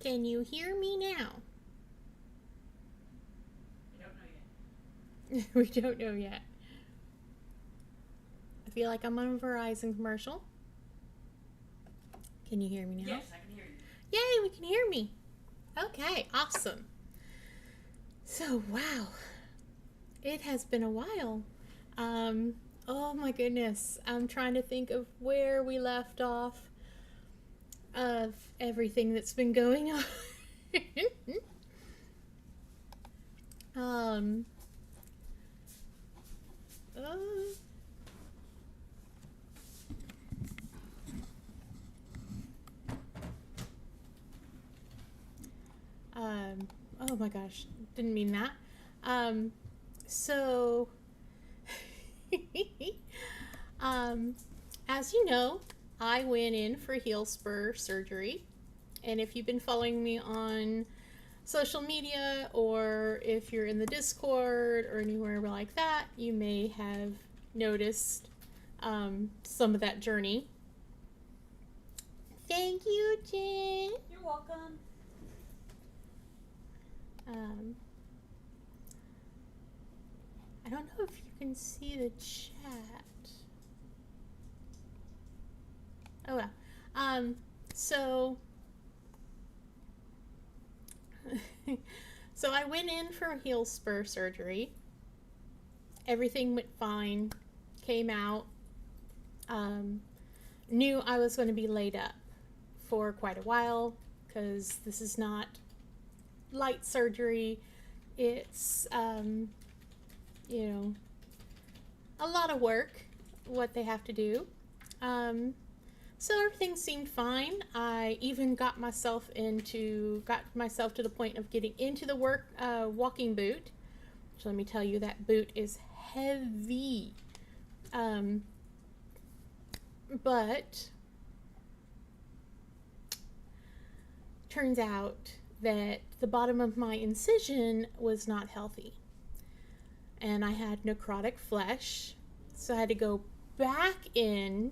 Can you hear me now? I don't know yet. We don't know yet. I feel like I'm on a Verizon commercial. Can you hear me now? Yes, I can hear you. Yay, we can hear me. Okay, awesome. So, wow. It has been a while. Um, oh my goodness. I'm trying to think of where we left off of everything that's been going on. um, uh, oh my gosh, didn't mean that. Um, so, um, as you know, I went in for heel spur surgery. And if you've been following me on social media or if you're in the Discord or anywhere like that, you may have noticed some of that journey. Thank you, Jen. You're welcome. I don't know if you can see the chat. Oh well. So so I went in for heel spur surgery. Everything went fine. Came out. Knew I was going to be laid up for quite a while because this is not light surgery. It's you know, a lot of work what they have to do. So everything seemed fine. I even got myself to the point of getting into the walking boot. Which let me tell you, that boot is heavy. But turns out that the bottom of my incision was not healthy. And I had necrotic flesh. So I had to go back in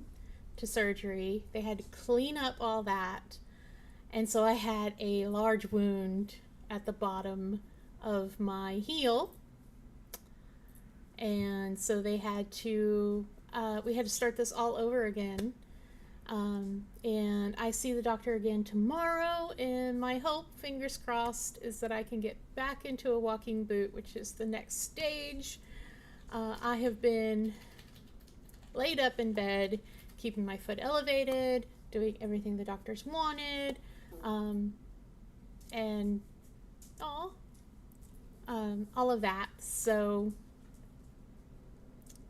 to surgery. They had to clean up all that. And so I had a large wound at the bottom of my heel. And so they had to, we had to start this all over again. And I see the doctor again tomorrow, and my hope, fingers crossed, is that I can get back into a walking boot, which is the next stage. I have been laid up in bed, keeping my foot elevated, doing everything the doctors wanted, and all of that. So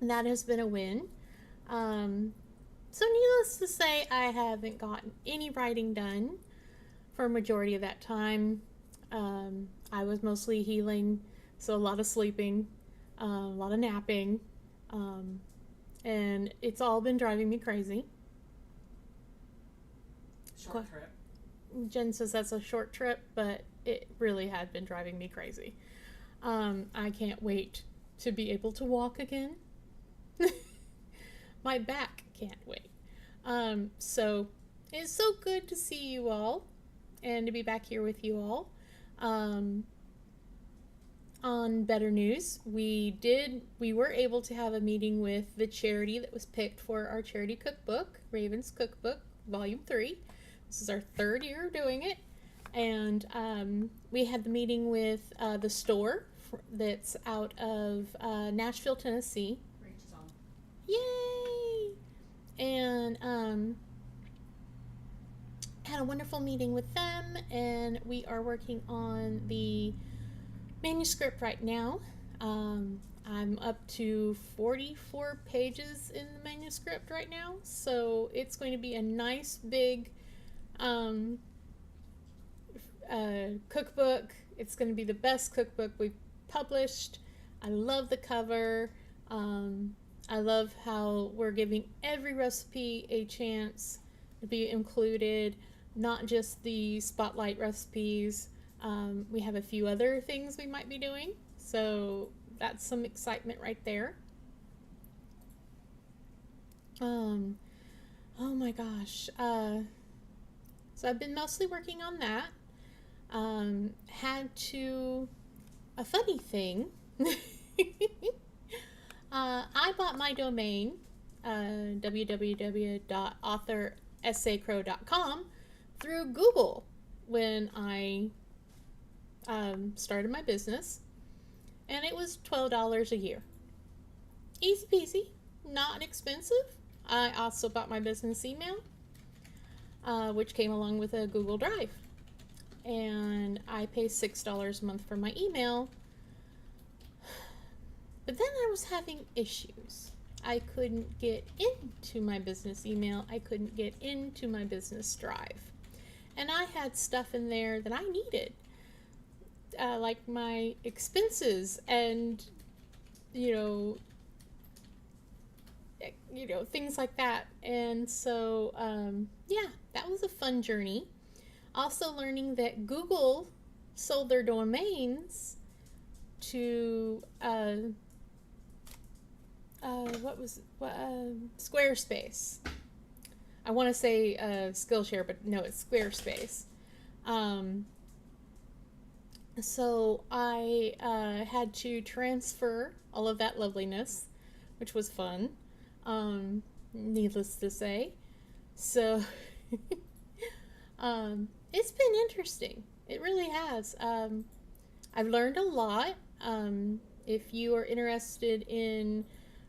that has been a win. So needless to say, I haven't gotten any writing done for a majority of that time. I was mostly healing, so a lot of sleeping, a lot of napping, and it's all been driving me crazy. Short trip. Jen says that's a short trip, but it really had been driving me crazy. I can't wait to be able to walk again. My back can't wait. So it's so good to see you all and to be back here with you all. On better news, we were able to have a meeting with the charity that was picked for our charity cookbook, Raven's Cookbook, Volume 3. This is our third year of doing it. And we had the meeting with the store that's out of Nashville, Tennessee. Rachel's on. Yay! And had a wonderful meeting with them, and we are working on the manuscript right now. I'm up to 44 pages in the manuscript right now, so it's going to be a nice big cookbook. It's going to be the best cookbook we've published. I love the cover. I love how we're giving every recipe a chance to be included, not just the spotlight recipes. We have a few other things we might be doing, so that's some excitement right there. Oh my gosh. So I've been mostly working on that. Had to, a funny thing, I bought my domain, www.authoressaycrow.com, through Google when I started my business, and it was $12 a year. Easy peasy, not expensive. I also bought my business email, which came along with a Google Drive. And I pay $6 a month for my email. But then I was having issues. I couldn't get into my business email. I couldn't get into my business drive. And I had stuff in there that I needed, like my expenses and, you know, things like that. And so, yeah, that was a fun journey. Also learning that Google sold their domains to Squarespace. I want to say Skillshare, but no, it's Squarespace. So I had to transfer all of that loveliness, which was fun, needless to say. So it's been interesting. It really has. I've learned a lot. If you are interested in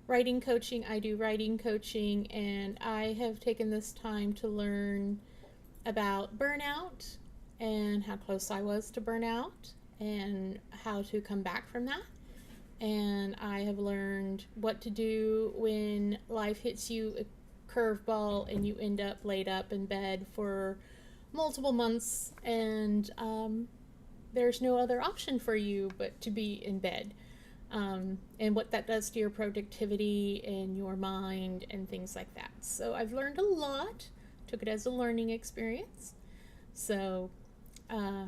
writing coaching, I do writing coaching, and I have taken this time to learn about burnout and how close I was to burnout and how to come back from that. And I have learned what to do when life hits you a curveball and you end up laid up in bed for multiple months, and there's no other option for you but to be in bed. And what that does to your productivity and your mind and things like that. So I've learned a lot, took it as a learning experience. So, yeah.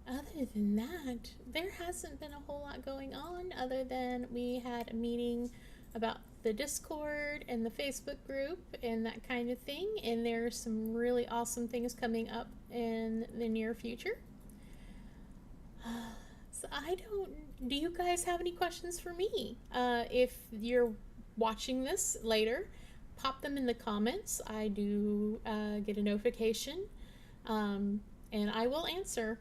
Other than that, there hasn't been a whole lot going on other than we had a meeting about the Discord and the Facebook group and that kind of thing. And there's some really awesome things coming up in the near future. So do you guys have any questions for me? If you're watching this later, pop them in the comments. I do get a notification, and I will answer.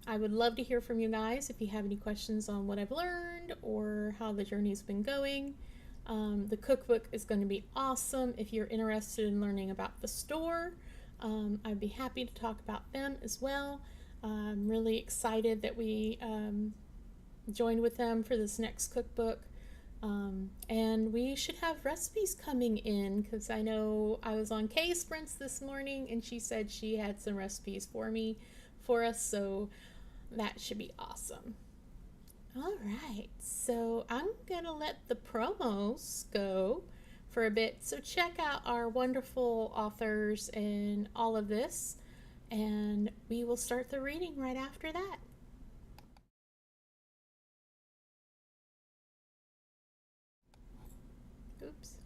I would love to hear from you guys if you have any questions on what I've learned or how the journey's been going. The cookbook is going to be awesome if you're interested in learning about the store. I'd be happy to talk about them as well. I'm really excited that we joined with them for this next cookbook. And we should have recipes coming in because I know I was on Kay Sprints this morning and she said she had some recipes for us, so that should be awesome. All right, so I'm gonna let the promos go for a bit, so check out our wonderful authors and all of this, and we will start the reading right after that. Oops.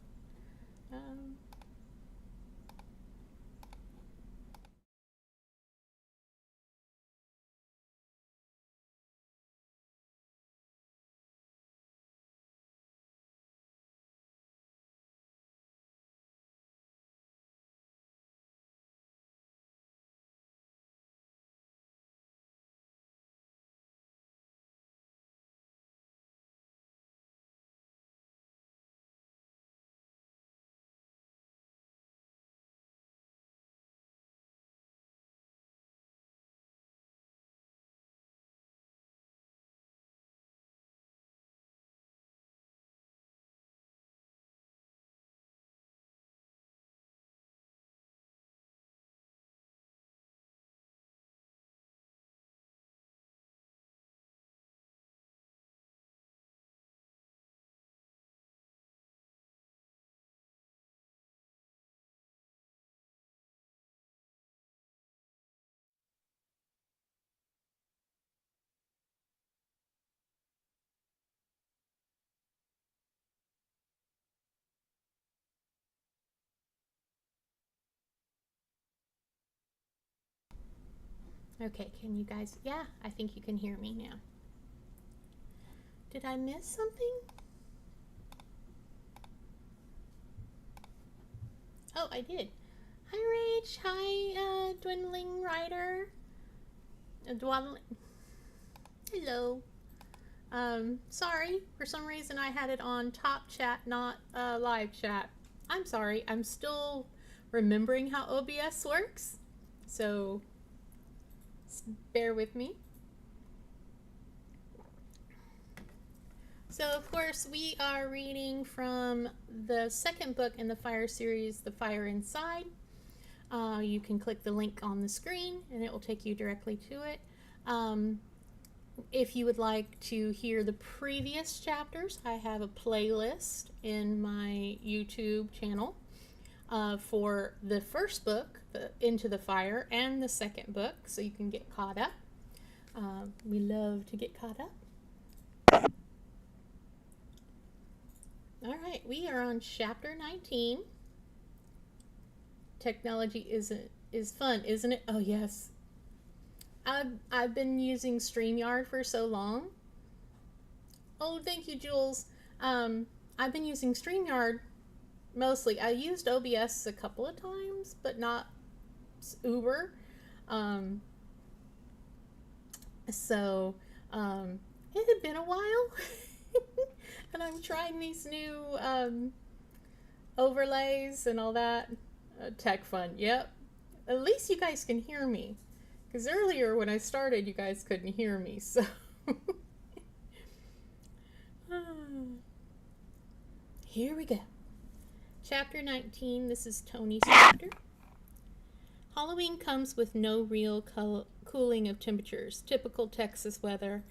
Um, Okay, can you guys, yeah, I think you can hear me now. Did I miss something? Oh, I did. Hi, Rach. Hi, Dwindling Rider. Dwaddling. Hello. Sorry. For some reason I had it on top chat, not live chat. I'm sorry. I'm still remembering how OBS works. So, bear with me. So, of course, we are reading from the second book in the Fire series, The Fire Inside. You can click the link on the screen and it will take you directly to it. If you would like to hear the previous chapters, I have a playlist in my YouTube channel for the first book, Into the Fire, and the second book, so you can get caught up. We love to get caught up. All right, we are on chapter 19. Technology is fun, isn't it? Oh yes. I've been using StreamYard for so long. Oh, thank you, Jules. I've been using StreamYard mostly. I used OBS a couple of times, but not Uber. It had been a while. And I'm trying these new overlays and all that. Tech fun, yep. At least you guys can hear me. Because earlier when I started, you guys couldn't hear me, so. Here we go. Chapter 19, this is Tony's chapter. Halloween comes with no real cooling of temperatures, typical Texas weather.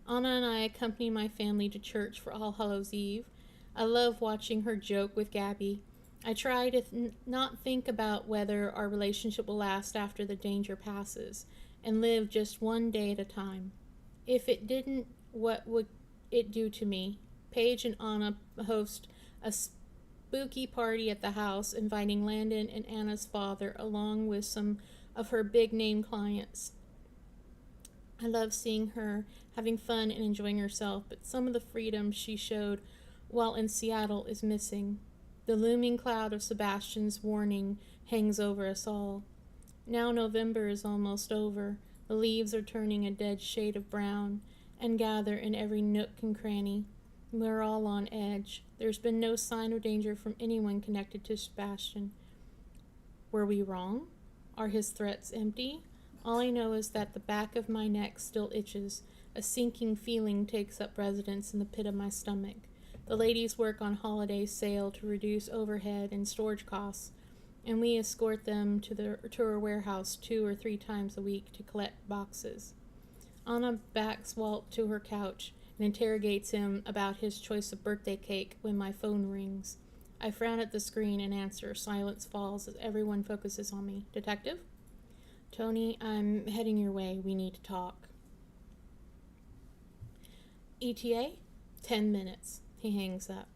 Anna and I accompany my family to church for All Hallows Eve. I love watching her joke with Gabby. I try to not think about whether our relationship will last after the danger passes, and live just one day at a time. If it didn't, what would it do to me? Paige and Anna host a spooky party at the house, inviting Landon and Anna's father along with some of her big-name clients. I love seeing her having fun and enjoying herself, but some of the freedom she showed while in Seattle is missing. The looming cloud of Sebastian's warning hangs over us all. Now November is almost over. The leaves are turning a dead shade of brown and gather in every nook and cranny. We're all on edge. There's been no sign of danger from anyone connected to Sebastian. Were we wrong? Are his threats empty? All I know is that the back of my neck still itches. A sinking feeling takes up residence in the pit of my stomach. The ladies work on holiday sale to reduce overhead and storage costs, and we escort them to our warehouse 2 or 3 times a week to collect boxes. Anna backs Walt to her couch and interrogates him about his choice of birthday cake when my phone rings. I frown at the screen and answer. Silence falls as everyone focuses on me. Detective? Tony, I'm heading your way. We need to talk. ETA? 10 minutes. He hangs up.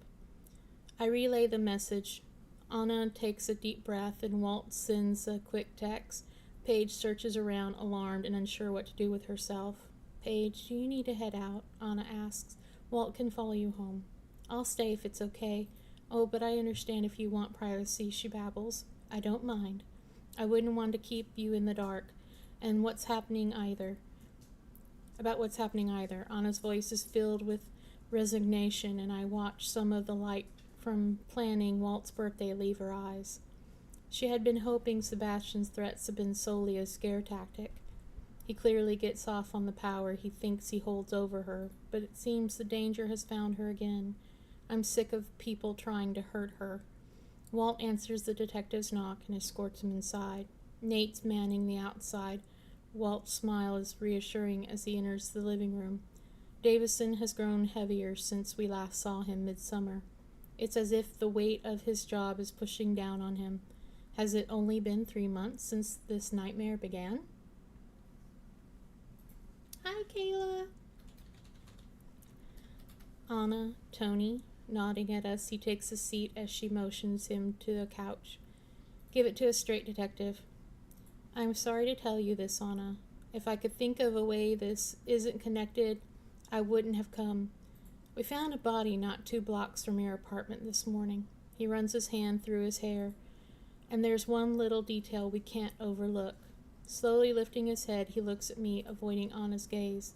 I relay the message. Anna takes a deep breath and Walt sends a quick text. Paige searches around, alarmed and unsure what to do with herself. Paige, do you need to head out? Anna asks. Walt can follow you home. I'll stay if it's okay. Oh, but I understand if you want privacy, she babbles. I don't mind. I wouldn't want to keep you in the dark. And about what's happening either. Anna's voice is filled with resignation, and I watch some of the light from planning Walt's birthday leave her eyes. She had been hoping Sebastian's threats had been solely a scare tactic. He clearly gets off on the power he thinks he holds over her, but it seems the danger has found her again. I'm sick of people trying to hurt her. Walt answers the detective's knock and escorts him inside. Nate's manning the outside. Walt's smile is reassuring as he enters the living room. Davison has grown heavier since we last saw him midsummer. It's as if the weight of his job is pushing down on him. Has it only been 3 months since this nightmare began? Hi, Kayla. Anna, Tony, nodding at us, he takes a seat as she motions him to the couch. Give it to us straight, detective. I'm sorry to tell you this, Anna. If I could think of a way this isn't connected, I wouldn't have come. We found a body not 2 blocks from your apartment this morning. He runs his hand through his hair. And there's one little detail we can't overlook. Slowly lifting his head, he looks at me, avoiding Anna's gaze.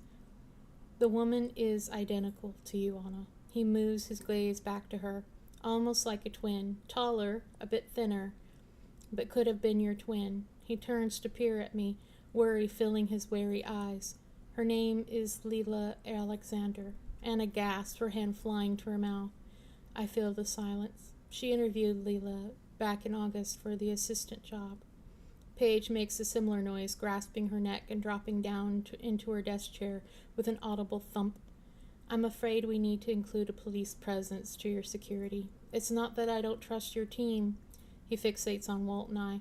The woman is identical to you, Anna. He moves his gaze back to her, almost like a twin, taller, a bit thinner, but could have been your twin. He turns to peer at me, worry filling his wary eyes. Her name is Leila Alexander. Anna gasps, her hand flying to her mouth. I feel the silence. She interviewed Leila back in August for the assistant job. Paige makes a similar noise, grasping her neck and dropping down into her desk chair with an audible thump. I'm afraid we need to include a police presence to your security. It's not that I don't trust your team. He fixates on Walt and I,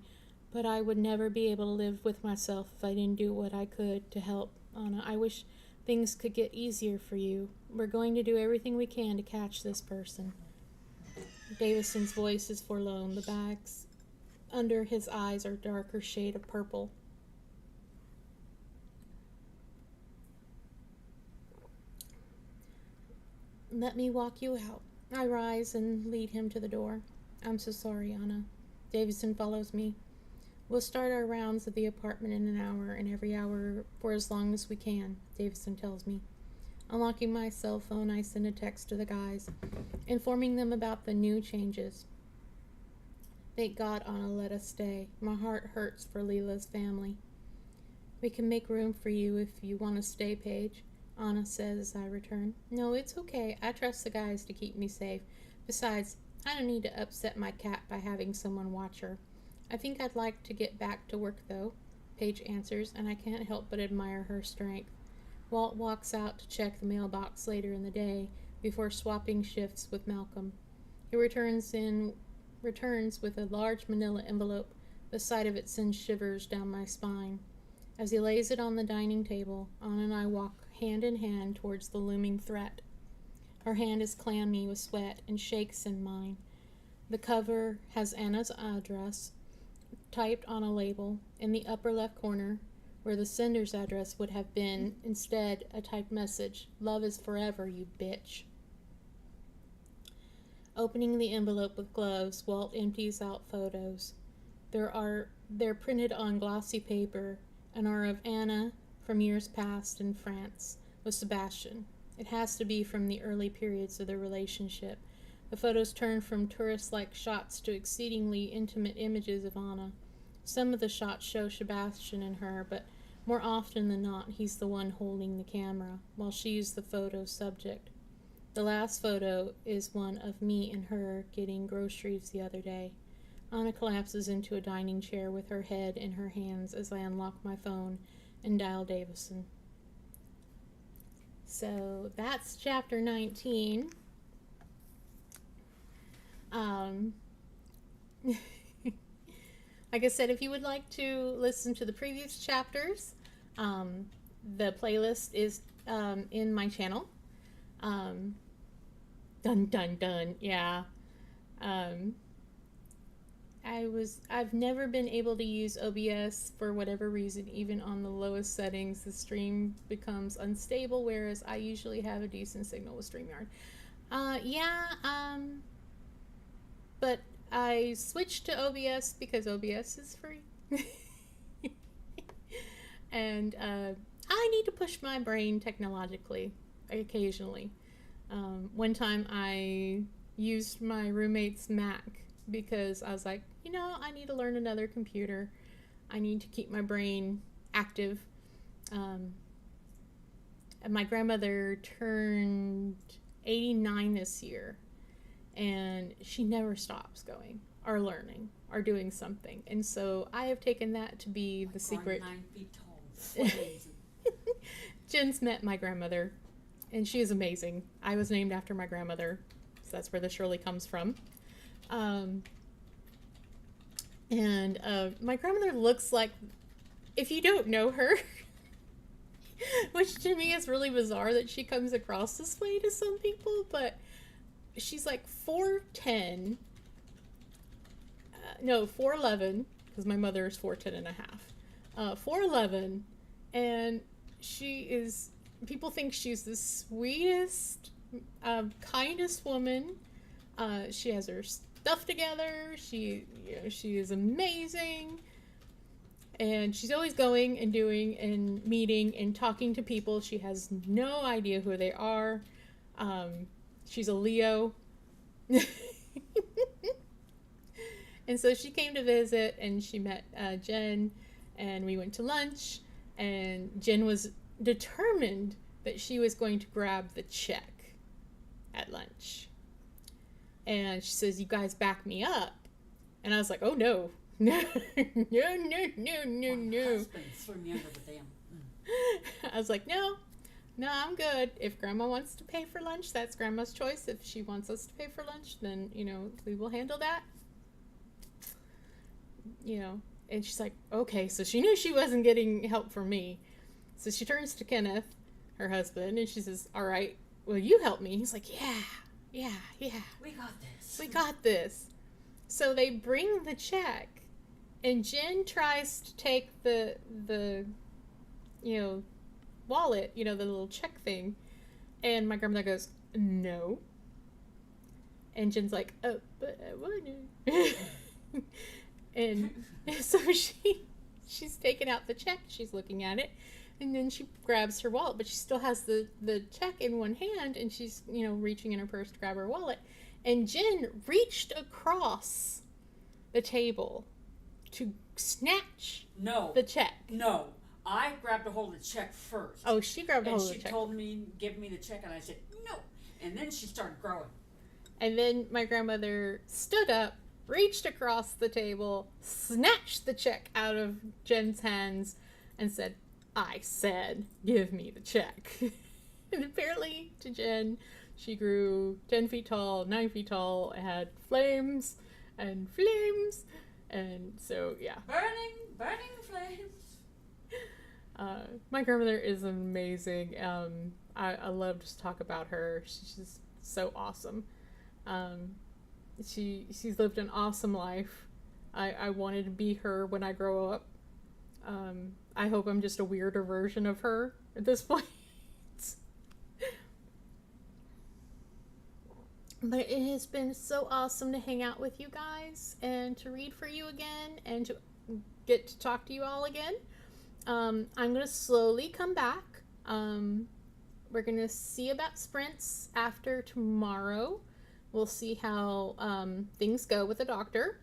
but I would never be able to live with myself if I didn't do what I could to help. Anna, I wish things could get easier for you. We're going to do everything we can to catch this person. Davison's voice is forlorn. The bags under his eyes are a darker shade of purple. Let me walk you out. I rise and lead him to the door. I'm so sorry, Anna. Davison follows me. We'll start our rounds of the apartment in an hour, and every hour for as long as we can, Davison tells me. Unlocking my cell phone, I send a text to the guys, informing them about the new changes. Thank God Anna let us stay. My heart hurts for Leila's family. We can make room for you if you want to stay, Paige, Anna says as I return. No, it's okay. I trust the guys to keep me safe. Besides, I don't need to upset my cat by having someone watch her. I think I'd like to get back to work, though, Paige answers, and I can't help but admire her strength. Walt walks out to check the mailbox later in the day before swapping shifts with Malcolm. He returns with a large manila envelope. The sight of it sends shivers down my spine. As he lays it on the dining table, Anna and I walk hand in hand towards the looming threat. Her hand is clammy with sweat and shakes in mine. The cover has Anna's address typed on a label. In the upper left corner, where the sender's address would have been, instead a typed message, "Love is forever, you bitch." Opening the envelope with gloves, Walt empties out photos. They're printed on glossy paper and are of Anna from years past in France with Sebastian. It has to be from the early periods of their relationship. The photos turn from tourist-like shots to exceedingly intimate images of Anna. Some of the shots show Sebastian and her, but more often than not, he's the one holding the camera, while she's the photo subject. The last photo is one of me and her getting groceries the other day. Anna collapses into a dining chair with her head in her hands as I unlock my phone and dial Davison. So that's chapter 19. Like I said, if you would like to listen to the previous chapters, the playlist is in my channel. Dun dun dun, yeah. I've never been able to use OBS for whatever reason. Even on the lowest settings, the stream becomes unstable, whereas I usually have a decent signal with StreamYard. But I switched to OBS because OBS is free. And I need to push my brain technologically occasionally. One time I used my roommate's Mac because I was like, I need to learn another computer. I need to keep my brain active. And my grandmother turned 89 this year, and she never stops going or learning or doing something. And so I have taken that to be the secret. 9 feet tall. Jen's met my grandmother, and she is amazing. I was named after my grandmother, so that's where the Shirley comes from. My grandmother looks like, if you don't know her, which to me is really bizarre that she comes across this way to some people, but she's like 4'10", 4'11", because my mother is 4'10 and a half, 4'11", And people think she's the sweetest, kindest woman. She has her stuff together. She is amazing. And she's always going and doing and meeting and talking to people. She has no idea who they are. She's a Leo. And so she came to visit and she met Jen, and we went to lunch, and Jen was determined that she was going to grab the check at lunch. And she says, "You guys back me up." And I was like, "Oh no." No. My husband threw me under the damn. I was like, no, I'm good. If Grandma wants to pay for lunch, that's Grandma's choice. If she wants us to pay for lunch, then, we will handle that. And she's like, okay, so she knew she wasn't getting help from me. So she turns to Kenneth, her husband, and she says, all right, will you help me? He's like, yeah. We got this. We got this. So they bring the check, and Jen tries to take the wallet, the little check thing, and my grandmother goes, no. And Jen's like, oh, but I want to. And so she's taking out the check, she's looking at it, and then she grabs her wallet, but she still has the check in one hand, and she's, reaching in her purse to grab her wallet. And Jen reached across the table to snatch the check. No. I grabbed a hold of the check first. Oh, she grabbed a hold of the check. And she told me, give me the check, and I said, no. And then she started growing. And then my grandmother stood up, reached across the table, snatched the check out of Jen's hands, and said, I said, give me the check. And apparently, to Jen, she grew 10 feet tall, 9 feet tall, had flames, and so, yeah. Burning flames. My grandmother is amazing. I love to talk about her. She's just so awesome. She's lived an awesome life. I wanted to be her when I grow up. I hope I'm just a weirder version of her at this point. But it has been so awesome to hang out with you guys and to read for you again and to get to talk to you all again. I'm going to slowly come back. We're going to see about sprints after tomorrow. We'll see how things go with the doctor.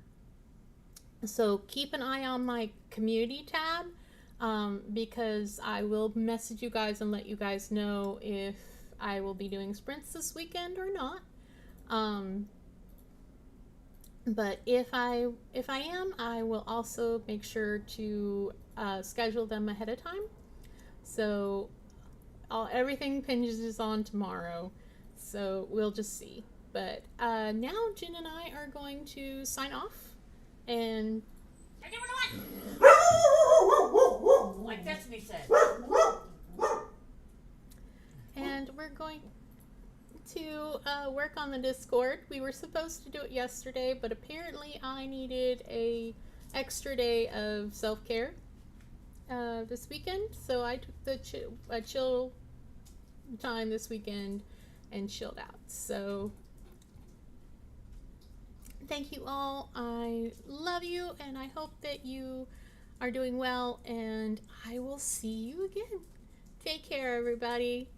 So keep an eye on my community tab because I will message you guys and let you guys know if I will be doing sprints this weekend or not. But if I am, I will also make sure to schedule them ahead of time. So everything hinges on tomorrow. So we'll just see. But now Jen and I are going to sign off. And like Destiny said. And we're going to work on the Discord. We were supposed to do it yesterday, but apparently I needed a extra day of self-care this weekend, so I took the chill time this weekend and chilled out. So thank you all. I love you, and I hope that you are doing well, and I will see you again. Take care, everybody.